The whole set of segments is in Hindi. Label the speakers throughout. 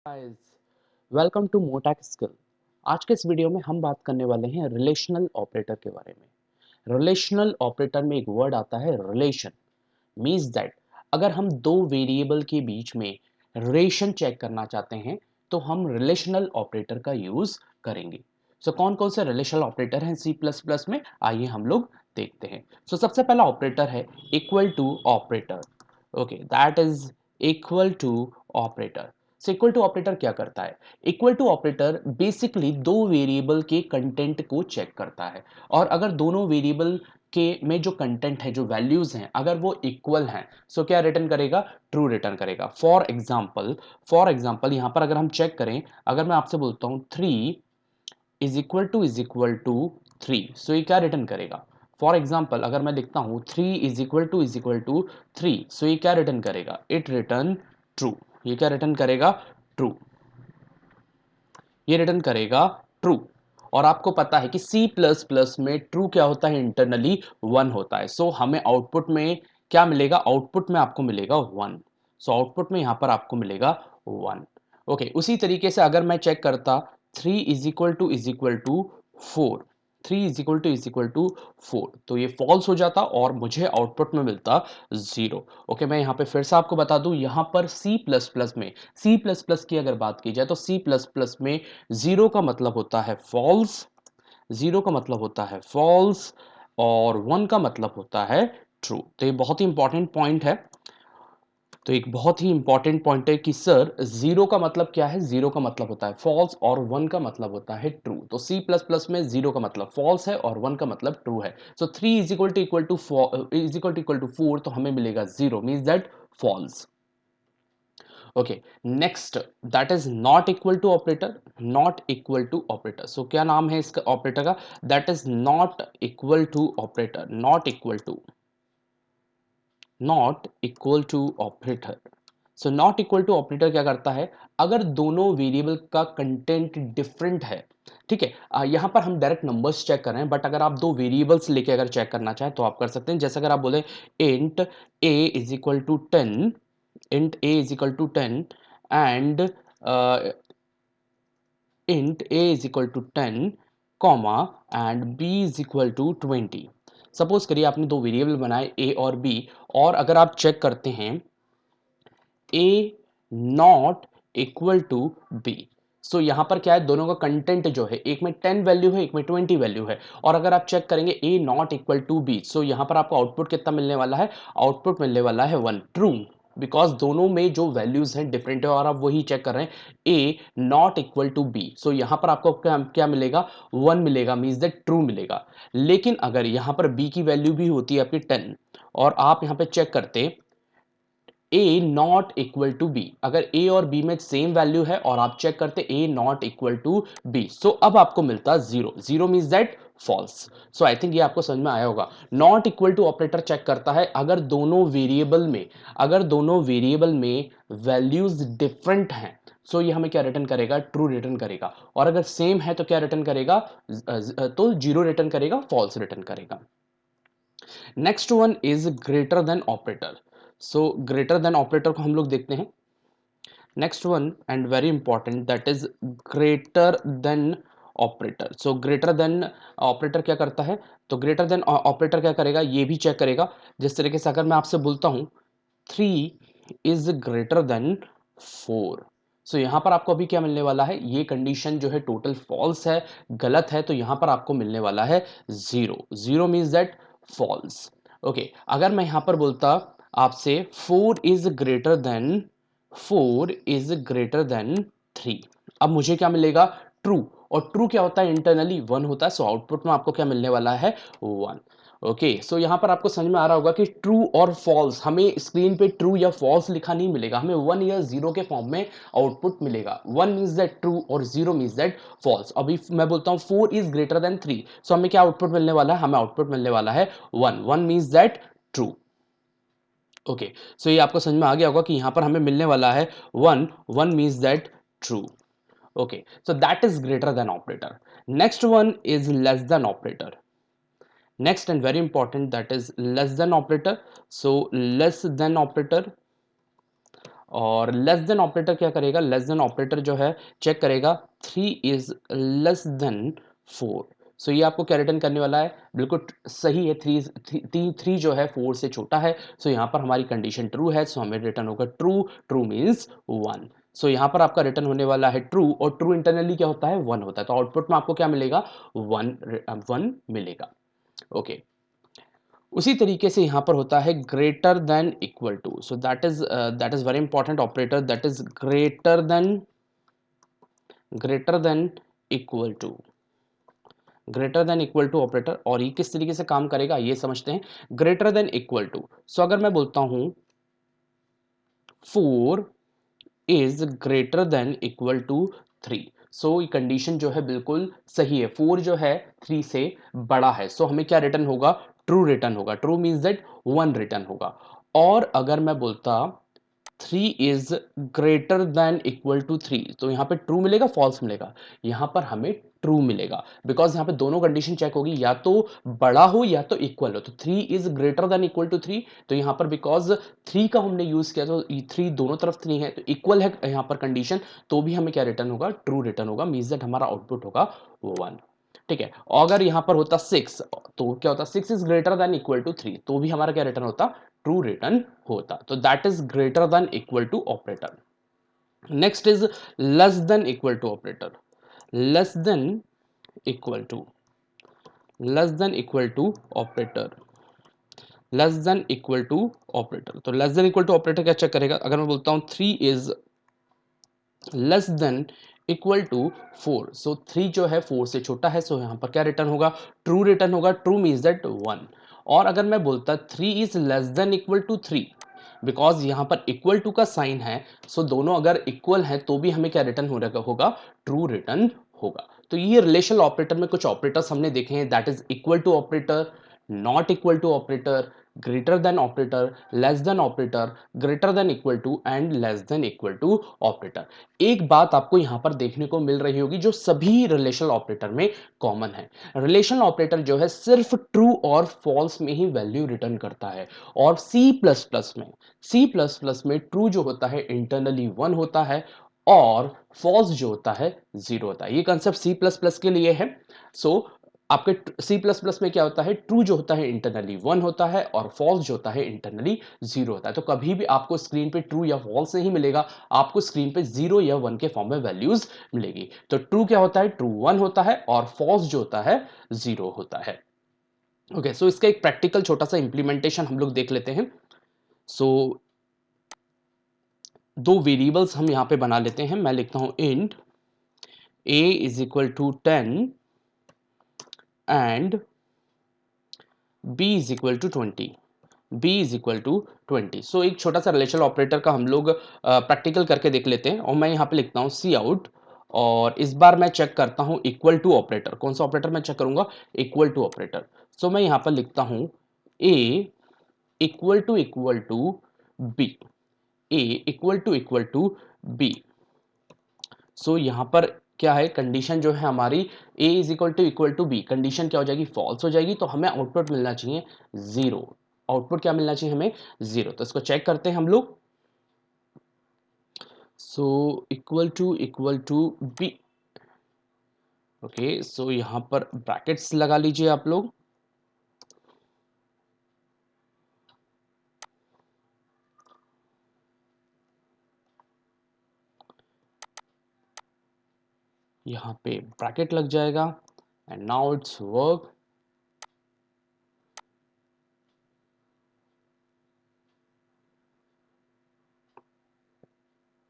Speaker 1: Guys, welcome to Motech skill. आज के इस वीडियो में हम बात करने वाले हैं रिलेशनल ऑपरेटर के बारे में। रिलेशनल ऑपरेटर में एक वर्ड आता है रिलेशन। मीन्स दैट अगर हम दो वेरिएबल के बीच में रिलेशन चेक करना चाहते हैं तो हम रिलेशनल ऑपरेटर का यूज करेंगे। कौन कौन से रिलेशनल ऑपरेटर हैं सी प्लस प्लस में, आइए हम लोग देखते हैं। सबसे पहला ऑपरेटर है equal to operator. Okay, that is equal to operator. Equal to operator क्या करता है? इक्वल टू ऑपरेटर बेसिकली दो वेरिएबल के कंटेंट को चेक करता है, और अगर दोनों वेरिएबल के में जो कंटेंट है, जो वैल्यूज हैं, अगर वो इक्वल हैं, क्या रिटर्न करेगा? ट्रू रिटर्न करेगा। फॉर एग्जाम्पल यहां पर अगर हम चेक करें, अगर मैं आपसे बोलता हूं 3 3, ये क्या रिटर्न करेगा? फॉर एग्जाम्पल अगर मैं लिखता हूं 3 ये क्या रिटर्न करेगा? It return true. ये क्या रिटर्न करेगा? ट्रू। ये रिटर्न करेगा ट्रू। और आपको पता है कि सी प्लस प्लस में ट्रू क्या होता है? इंटरनली 1 होता है। हमें आउटपुट में क्या मिलेगा? आउटपुट में आपको मिलेगा 1। आउटपुट में यहां पर आपको मिलेगा 1। ओके, उसी तरीके से अगर मैं चेक करता 3 इज इक्वल टू 4, तो ये फॉल्स हो जाता और मुझे आउटपुट में मिलता 0। ओके, मैं यहाँ पे फिर से आपको बता दूं, यहाँ पर सी प्लस प्लस की अगर बात की जाए तो सी प्लस प्लस में 0 का मतलब होता है फॉल्स, 0 का मतलब होता है फॉल्स, और 1 का मतलब होता है ट्रू। तो ये बहुत ही इंपॉर्टेंट पॉइंट है। तो एक बहुत ही इंपॉर्टेंट पॉइंट है कि सर 0 का मतलब क्या है? 0 का मतलब होता है फॉल्स और 1 का मतलब होता है ट्रू। तो सी प्लस प्लस में 0 का मतलब फॉल्स है और 1 का मतलब ट्रू है। 3 इज इक्वल टू 4, तो हमें मिलेगा 0, means that false. Okay, next, that is not equal to operator. Not equal to operator, क्या नाम है इसका ऑपरेटर का? That is not equal to operator. Not equal to operator. Not equal to operator क्या करता है? अगर दोनों वेरिएबल का कंटेंट डिफरेंट है, ठीक है, यहां पर हम डायरेक्ट नंबर्स चेक कर रहे हैं, बट अगर आप दो वेरिएबल्स लेके अगर चेक करना चाहें तो आप कर सकते हैं। जैसे अगर आप बोले int a is equal to 10, int a is equal to 10 and int a is equal to 10 comma and b is equal to 20। Suppose करिए आपने दो वेरिएबल बनाए a और b, और अगर आप चेक करते हैं a not equal to b, यहां पर क्या है? दोनों का कंटेंट जो है, एक में 10 वैल्यू है, एक में 20 वैल्यू है। और अगर आप चेक करेंगे a not equal to b, यहां पर आपको आउटपुट कितना मिलने वाला है? आउटपुट मिलने वाला है 1, ट्रू। बिकॉज दोनों में जो वैल्यूज हैं डिफरेंट है, और आप वही चेक कर रहे हैं a not equal to b, यहां पर आपको क्या मिलेगा? 1 मिलेगा, मीन्स दैट ट्रू मिलेगा। लेकिन अगर यहां पर b की वैल्यू भी होती है आपकी 10, और आप यहां पे चेक करते a not equal to B, अगर ए और बी में सेम वैल्यू है और आप चेक करते a not equal to b, अब आपको मिलता 0। 0 means that false. I think ये आपको समझ में आया होगा। Not equal to operator check करता है अगर दोनों वेरिएबल में वैल्यूज डिफरेंट हैं, ये हमें क्या रिटर्न करेगा? ट्रू रिटर्न करेगा। और अगर सेम है तो क्या रिटर्न करेगा? तो 0 रिटर्न करेगा, फॉल्स रिटर्न करेगा। Next one is greater than operator. Greater than operator को हम लोग देखते हैं। Next one and very important, that is greater than operator. Greater than operator क्या करता है? तो ग्रेटर देन ऑपरेटर क्या करेगा? ये भी चेक करेगा। जिस तरीके से अगर मैं आपसे बोलता हूं 3 इज ग्रेटर देन 4, यहां पर आपको अभी क्या मिलने वाला है? ये कंडीशन जो है टोटल फॉल्स है, गलत है, तो यहां पर आपको मिलने वाला है 0। 0 मीन्स दैट फॉल्स। ओके, अगर मैं यहां पर बोलता आपसे 4 इज ग्रेटर देन 3, अब मुझे क्या मिलेगा? ट्रू। और ट्रू क्या होता है? इंटरनली 1 होता है, आउटपुट में आपको क्या मिलने वाला है? 1। ओके, यहां पर आपको समझ में आ रहा होगा कि ट्रू और फॉल्स, हमें स्क्रीन पे ट्रू या फॉल्स लिखा नहीं मिलेगा, हमें 1 या 0 के फॉर्म में आउटपुट मिलेगा। 1 मीन्स दैट ट्रू और 0 मीन्स दैट फॉल्स। अभी मैं बोलता हूं 4 इज ग्रेटर देन 3, हमें क्या आउटपुट मिलने वाला है? हमें आउटपुट मिलने वाला है 1। 1 मीन्स दैट ट्रू। ओके, ये आपको समझ में आ गया होगा कि यहां पर हमें मिलने वाला है 1। 1 means that true. Okay, that is greater than operator. Next one is less than operator. Next and very important, that is less than operator. Less than operator, और लेस देन ऑपरेटर क्या करेगा, लेस देन ऑपरेटर जो है चेक करेगा 3 इज लेस देन 4। सो ये आपको क्या रिटर्न करने वाला है, बिल्कुल सही है, 3 जो है 4 से छोटा है। सो यहाँ पर हमारी कंडीशन ट्रू है, सो हमें रिटर्न होगा ट्रू, ट्रू मीन्स 1। सो यहाँ पर आपका रिटर्न होने वाला है ट्रू, और ट्रू इंटरनली क्या होता है, 1 होता है, तो आउटपुट में आपको क्या मिलेगा, 1 मिलेगा। ओके, उसी तरीके से यहां पर होता है greater than equal to. So that is very important operator, that is greater than equal to, greater than equal to operator. और ये किस तरीके से काम करेगा ये समझते हैं। Greater than equal to, so अगर मैं बोलता हूं 4 is greater than equal to 3, so ये कंडीशन जो है बिल्कुल सही है, 4 जो है 3 से बड़ा है, सो हमें क्या रिटर्न होगा, ट्रू रिटर्न होगा। ट्रू मीन्स दैट 1 रिटर्न होगा। और अगर मैं बोलता 3 is greater than equal to 3, तो यहाँ पे ट्रू मिलेगा फॉल्स मिलेगा, यहाँ पर हमें ट्रू मिलेगा, बिकॉज यहाँ पे दोनों कंडीशन चेक होगी, या तो बड़ा हो या तो इक्वल हो। तो 3 is greater than equal to 3, तो यहाँ पर बिकॉज 3 का हमने यूज किया, तो 3 दोनों तरफ 3 है, तो इक्वल है यहाँ पर कंडीशन, तो भी हमें क्या रिटर्न होगा, ट्रू रिटर्न होगा, मीन्स दैट हमारा आउटपुट होगा 1। ठीक है, और अगर यहाँ पर होता 6, तो क्या होता, 6 is greater than equal to 3, तो भी हमारा क्या रिटर्न होता, ट्रू रिटर्न होता। तो that is greater than equal to operator. Next is less than equal to operator. Less than equal to, less than equal to operator, less than equal to operator. तो less than equal to operator क्या चेक करेगा, अगर मैं बोलता हूं 3 is less than equal to 4, so 3 जो है 4 से छोटा है, सो यहां पर क्या रिटर्न होगा, ट्रू रिटर्न होगा। True means that 1। और अगर मैं बोलता 3 is less than equal to 3, because यहां पर इक्वल टू का साइन है, सो दोनों अगर इक्वल है तो भी हमें क्या रिटर्न होगा, ट्रू रिटर्न होगा। तो ये रिलेशनल ऑपरेटर में कुछ ऑपरेटर्स हमने देखे हैं, that is equal to operator, not equal to operator, greater than operator, less than operator, greater than equal to and less than equal to operator. एक बात आपको यहां पर देखने को मिल रही होगी जो सभी रिलेशनल ऑपरेटर में कॉमन है, रिलेशनल ऑपरेटर जो है सिर्फ ट्रू और फॉल्स में ही वैल्यू रिटर्न करता है। और सी प्लस प्लस में ट्रू जो होता है इंटरनली 1 होता है, और फॉल्स जो होता है 0 होता है। ये कंसेप्ट सी प्लस प्लस के लिए है। सो आपके सी प्लस प्लस में क्या होता है, ट्रू जो होता है इंटरनली 1 होता है, और फॉल्स जो होता है इंटरनली 0 होता है। तो कभी भी आपको स्क्रीन पे ट्रू या फॉल्स नहीं मिलेगा, आपको स्क्रीन पे 0 या 1 के फॉर्म में वैल्यूज मिलेगी। तो ट्रू क्या होता है, ट्रू 1 होता है, और फॉल्स जो होता है 0 होता है। ओके, सो इसका एक प्रैक्टिकल छोटा सा इंप्लीमेंटेशन हम लोग देख लेते हैं। सो दो वेरिएबल्स हम यहां पे बना लेते हैं। मैं लिखता हूं int a is equal to 10 and b is equal to 20, b is equal to 20। So एक छोटा सा रिलेशनल ऑपरेटर का हम लोग प्रैक्टिकल करके देख लेते हैं। और मैं यहाँ पे लिखता हूँ सी आउट, और इस बार मैं चेक करता हूँ इक्वल टू ऑपरेटर। कौन सा ऑपरेटर मैं चेक करूंगा, इक्वल टू ऑपरेटर। सो मैं यहाँ पर लिखता हूँ a equal to b, a equal to b। सो यहाँ पर क्या है, कंडीशन जो है हमारी a equal to b, condition क्या हो जाएगी, फॉल्स हो जाएगी, तो हमें आउटपुट मिलना चाहिए 0। आउटपुट क्या मिलना चाहिए हमें, 0। तो इसको चेक करते हैं हम लोग। So equal to B. Okay, so यहाँ पर ब्रैकेट्स लगा लीजिए आप लोग। यहाँ पे ब्रैकेट लग जाएगा, एंड नाउ इट्स वर्क।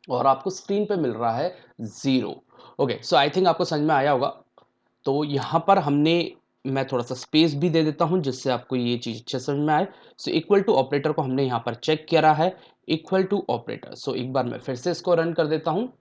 Speaker 1: और आपको स्क्रीन पे मिल रहा है 0। ओके, सो आई थिंक आपको समझ में आया होगा। तो यहाँ पर हमने, मैं थोड़ा सा स्पेस भी दे देता हूँ जिससे आपको ये चीज़ अच्छे समझ में आए। सो इक्वल टू ऑपरेटर को हमने यहाँ पर चेक करा है, इक्वल टू ऑपरेटर। सो एक बार मैं फिर से इसको रन कर देता हूँ,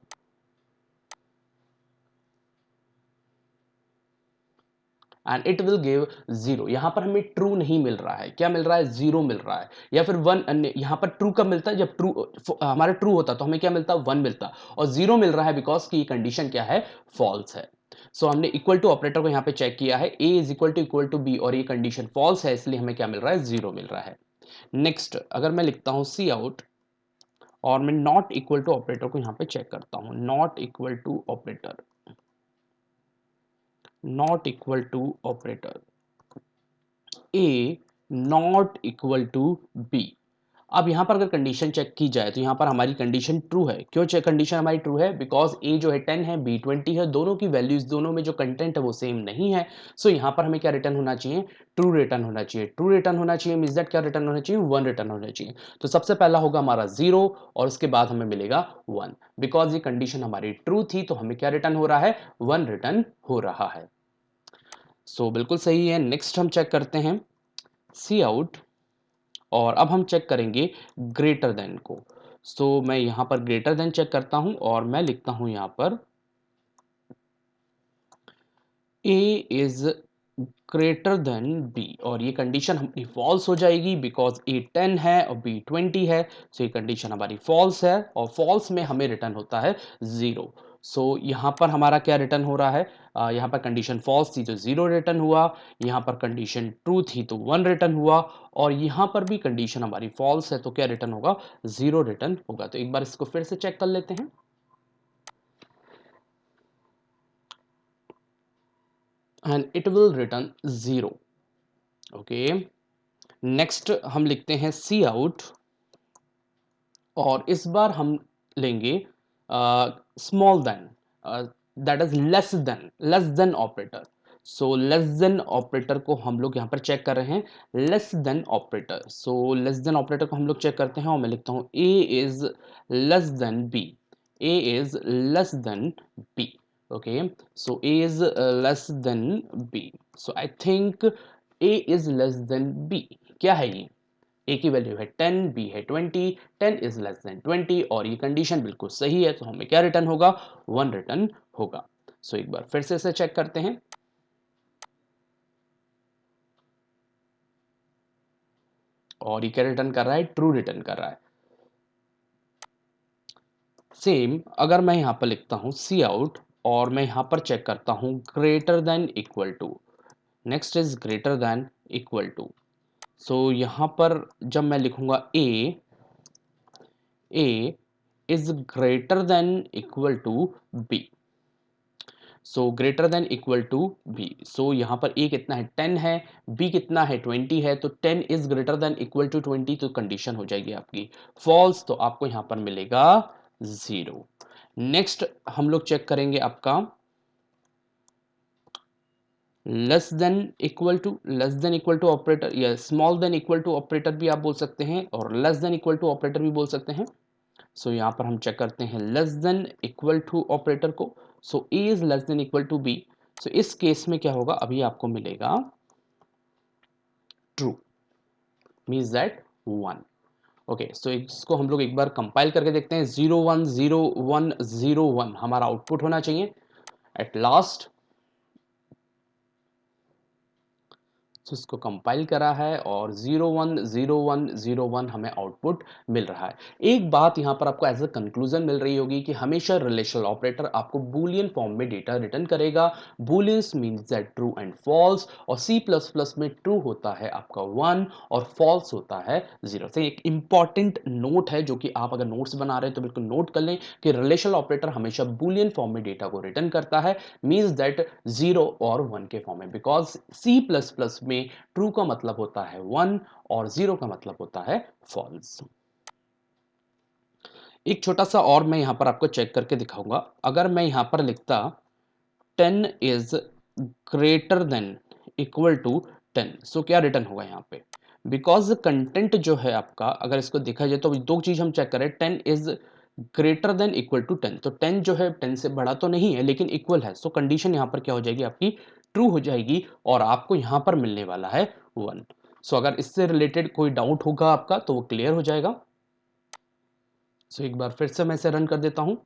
Speaker 1: एंड इट विल गिव 0। यहाँ पर हमें ट्रू नहीं मिल रहा है, क्या मिल रहा है, 0 मिल रहा है, या फिर 1। अन्य यहाँ पर ट्रू कब मिलता है, जब ट्रू हमारा ट्रू होता तो हमें क्या मिलता, 1 मिलता, और 0 मिल रहा है बिकॉज की कंडीशन क्या है, फॉल्स है। सो हमने इक्वल टू ऑपरेटर को यहाँ पे चेक किया है, a is equal to b, और ये कंडीशन फॉल्स है, इसलिए हमें क्या मिल रहा है, 0 मिल रहा है। नेक्स्ट अगर मैं लिखता हूँ सी आउट, और मैं नॉट इक्वल टू ऑपरेटर को यहाँ पे चेक करता हूँ, not equal to operator, not equal to operator, a not equal to b. अब यहाँ पर अगर कंडीशन चेक की जाए तो यहाँ पर हमारी कंडीशन ट्रू है। क्यों चेक कंडीशन हमारी ट्रू है? बिकॉज ए जो है 10 है, बी 20 है, दोनों की वैल्यूज, दोनों में जो कंटेंट है वो सेम नहीं है। सो यहाँ पर हमें क्या रिटर्न होना चाहिए? ट्रू रिटर्न होना चाहिए। ट्रू रिटर्न होना चाहिए मींस दैट क्या रिटर्न होना चाहिए? 1 रिटर्न होना चाहिए। तो सबसे पहला होगा हमारा 0 और उसके बाद हमें मिलेगा 1। बिकॉज ये कंडीशन हमारी ट्रू थी तो हमें क्या रिटर्न हो रहा है? 1 रिटर्न हो रहा है। सो बिल्कुल सही है। नेक्स्ट हम चेक करते हैं सी आउट, और अब हम चेक करेंगे ग्रेटर देन को। सो मैं यहां पर ग्रेटर देन चेक करता हूं और मैं लिखता हूं यहां पर a is greater then b, और ये कंडीशन हमारी फॉल्स हो जाएगी बिकॉज a 10 है और b 20 है। सो ये कंडीशन हमारी फॉल्स है और फॉल्स में हमें रिटर्न होता है 0। सो यहाँ पर हमारा क्या रिटर्न हो रहा है? यहाँ पर कंडीशन फॉल्स थी तो 0 रिटर्न हुआ, यहाँ पर कंडीशन ट्रू थी तो 1 रिटर्न हुआ, और यहाँ पर भी कंडीशन हमारी फॉल्स है तो क्या रिटर्न होगा? 0 रिटर्न होगा। तो एक बार इसको फिर से चेक कर लेते हैं। And it will return 0। Okay, next हम लिखते हैं सी आउट, और इस बार हम लेंगे small than, that is less than operator. So less than operator को हम लोग यहाँ पर चेक कर रहे हैं, less than operator. So less than operator को हम लोग चेक करते हैं और मैं लिखता हूँ A is less than B, A is less than B. Okay, so A is less than B. So I think A is less than B. क्या है ये? ए की वैल्यू है 10, बी है 20, 10 इज लेस देन 20, और ये कंडीशन बिल्कुल सही है तो हमें क्या रिटर्न होगा? 1 रिटर्न होगा। सो एक बार फिर से इसे चेक करते हैं, और ये क्या रिटर्न कर रहा है? ट्रू रिटर्न कर रहा है। सेम अगर मैं यहां पर लिखता हूं सी आउट और मैं यहां पर चेक करता हूं greater than equal to, next is greater than equal to. So यहां पर जब मैं लिखूंगा A is greater than equal to B, so greater than equal to B. So यहाँ पर ए कितना है? 10 है, बी कितना है? 20 है, तो 10 is greater than equal to 20, तो कंडीशन हो जाएगी आपकी फॉल्स, तो आपको यहाँ पर मिलेगा 0। नेक्स्ट हम लोग चेक करेंगे आपका less than equal to operator, या small than equal to operator भी आप बोल सकते हैं, और less than equal to operator भी बोल सकते हैं। सो यहाँ पर हम चेक करते हैं less than equal to operator को। So A is less than equal to B. So इस केस में क्या होगा? अभी आपको मिलेगा true, means that 1। Okay, so इसको हम लोग एक बार कंपाइल करके देखते हैं। 0 1 0 1 0 1 हमारा आउटपुट होना चाहिए एट लास्ट। तो इसको कंपाइल करा है और 0 1 0 1 0 1 हमें आउटपुट मिल रहा है। एक बात यहाँ पर आपको एज अ कंक्लूजन मिल रही होगी कि हमेशा रिलेशनल ऑपरेटर आपको बूलियन फॉर्म में डेटा रिटर्न करेगा। Booleans means that true and false, और सी प्लस प्लस में ट्रू होता है आपका 1 और फॉल्स होता है 0। तो एक इंपॉर्टेंट नोट है जो कि आप अगर नोट्स बना रहे हैं तो बिल्कुल नोट कर लें कि रिलेशनल ऑपरेटर हमेशा बूलियन फॉर्म में डेटा को रिटर्न करता है, मीन्स दैट 0 और 1 के फॉर्म में, बिकॉज सी प्लस प्लस में ट्रू का मतलब होता है 1 और 0 का मतलब होता है फॉल्स। एक छोटा सा और मैं यहां पर आपको चेक करके दिखाऊंगा। अगर मैं यहां पर लिखता 10 is greater than equal to 10, so क्या रिटर्न होगा यहाँ पे? बिकॉज कंटेंट जो है आपका, अगर इसको देखा जाए तो दो चीज हम चेक करें, 10 is greater than equal to 10, तो 10 जो है 10 से बड़ा तो नहीं है लेकिन इक्वल है, सो कंडीशन यहाँ पर क्या हो जाएगी? आपकी ट्रू हो जाएगी और आपको यहाँ पर मिलने वाला है 1। सो अगर इससे रिलेटेड कोई डाउट होगा आपका तो वो क्लियर हो जाएगा। सो एक बार फिर से मैं इसे रन कर देता हूँ।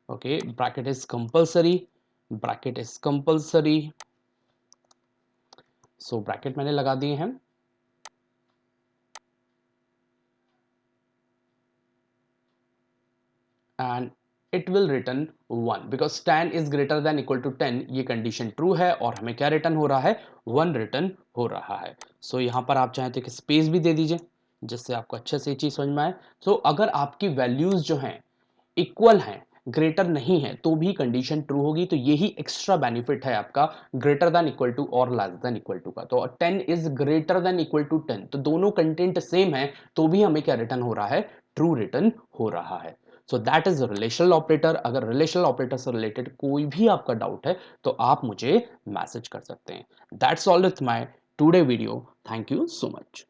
Speaker 1: Okay, bracket is compulsory, bracket is compulsory. So bracket मैंने लगा दिए हैं, and it will return 1 because 10 is greater than equal to 10, ये कंडीशन ट्रू है और हमें क्या रिटर्न हो रहा है? 1 रिटर्न हो रहा है। सो यहां पर आप चाहें तो एक स्पेस भी दे दीजिए जिससे आपको अच्छे से ये चीज़ समझ में आए। सो अगर आपकी वैल्यूज़ जो हैं इक्वल हैं, ग्रेटर नहीं है, तो भी कंडीशन ट्रू होगी। तो यही एक्स्ट्रा बेनिफिट है आपका ग्रेटर देन इक्वल टू और लेस देन इक्वल टू का। तो 10 is greater than equal to 10, तो दोनों कंटेंट सेम है, तो भी हमें क्या रिटर्न हो रहा है, ट्रू रिटर्न हो रहा है। सो दैट इज रिलेशनल ऑपरेटर। अगर रिलेशनल ऑपरेटर से रिलेटेड कोई भी आपका डाउट है तो आप मुझे मैसेज कर सकते हैं। That's all with my today video. Thank you so much.